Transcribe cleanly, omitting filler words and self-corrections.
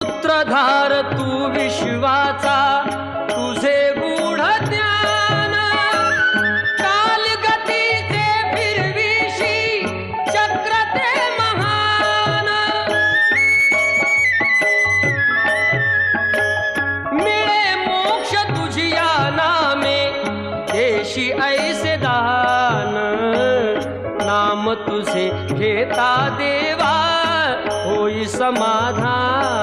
सूत्रधार तू विश्वाचा, तुझे गूढ ज्ञान कालगतीचे फिरविशी चक्र ते महान। मिळे मोक्ष तुझिया नामे, देशी ऐसे दान। नाम तुझे घेता देवा, होई समाधान।